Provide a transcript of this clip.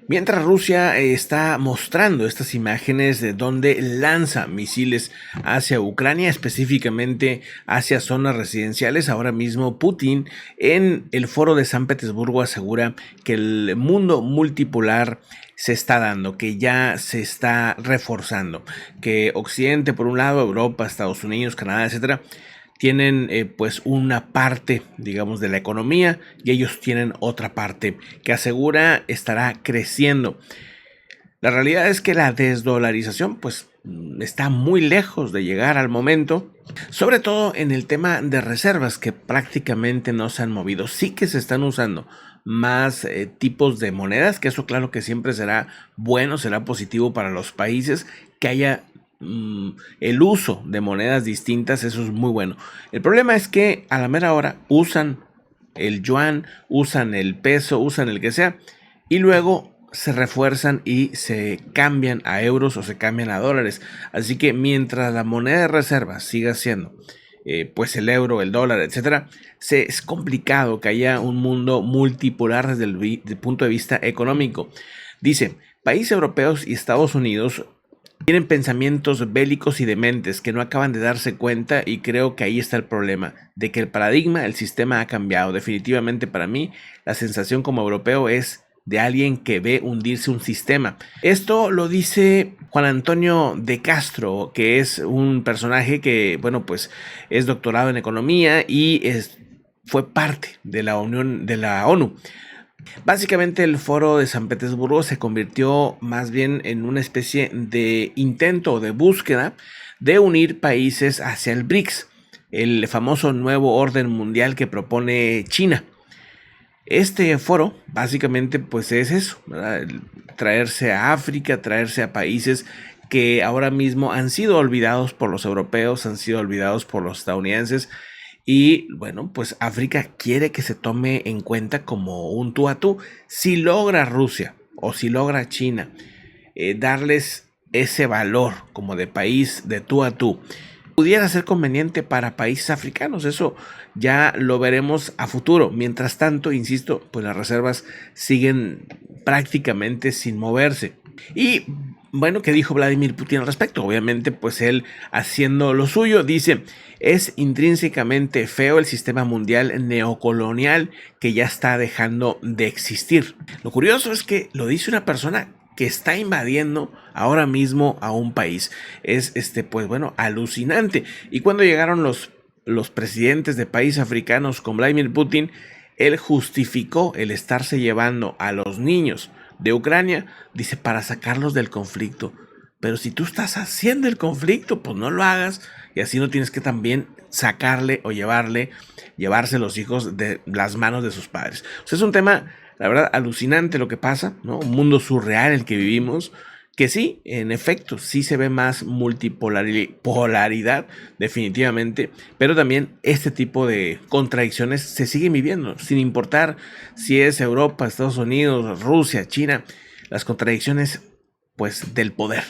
Mientras Rusia está mostrando estas imágenes de donde lanza misiles hacia Ucrania, específicamente hacia zonas residenciales, ahora mismo Putin en el foro de San Petersburgo asegura que el mundo multipolar se está dando, que ya se está reforzando, que Occidente por un lado, Europa, Estados Unidos, Canadá, etcétera, tienen pues una parte, digamos, de la economía y ellos tienen otra parte que asegura estará creciendo. La realidad es que la desdolarización pues está muy lejos de llegar al momento, sobre todo en el tema de reservas que prácticamente no se han movido. Sí que se están usando más tipos de monedas, que eso claro que siempre será bueno, será positivo para los países que haya el uso de monedas distintas, eso es muy bueno. El problema es que a la mera hora usan el yuan, usan el peso, usan el que sea, y luego se refuerzan y se cambian a euros o se cambian a dólares. Así que mientras la moneda de reserva siga siendo pues el euro, el dólar, etcétera, es complicado que haya un mundo multipolar desde el punto de vista económico. Dice, países europeos y Estados Unidos tienen pensamientos bélicos y dementes que no acaban de darse cuenta, y creo que ahí está el problema, de que el paradigma, el sistema ha cambiado. Definitivamente para mí la sensación como europeo es de alguien que ve hundirse un sistema. Esto lo dice Juan Antonio de Castro, que es un personaje que, bueno, pues es doctorado en economía y fue parte de la ONU. Básicamente el foro de San Petersburgo se convirtió más bien en una especie de intento de búsqueda de unir países hacia el BRICS, el famoso nuevo orden mundial que propone China. Este foro básicamente pues es eso, ¿verdad? Traerse a África, traerse a países que ahora mismo han sido olvidados por los europeos, han sido olvidados por los estadounidenses. Y bueno, pues África quiere que se tome en cuenta como un tú a tú. Si logra Rusia o si logra China darles ese valor como de país de tú a tú, pudiera ser conveniente para países africanos. Eso ya lo veremos a futuro. Mientras tanto, insisto, pues las reservas siguen prácticamente sin moverse. Y bueno, ¿qué dijo Vladimir Putin al respecto? Obviamente, pues él haciendo lo suyo, dice, es intrínsecamente feo el sistema mundial neocolonial que ya está dejando de existir. Lo curioso es que lo dice una persona que está invadiendo ahora mismo a un país. Es pues bueno, alucinante. Y cuando llegaron los presidentes de países africanos con Vladimir Putin, él justificó el estarse llevando a los niños de Ucrania, dice, para sacarlos del conflicto. Pero si tú estás haciendo el conflicto, pues no lo hagas, y así no tienes que también sacarle o llevarse los hijos de las manos de sus padres. O sea, es un tema, la verdad, alucinante lo que pasa, ¿no? Un mundo surreal en el que vivimos, que sí, en efecto, sí se ve más multipolaridad, definitivamente, pero también este tipo de contradicciones se siguen viviendo, sin importar si es Europa, Estados Unidos, Rusia, China, las contradicciones, pues, del poder.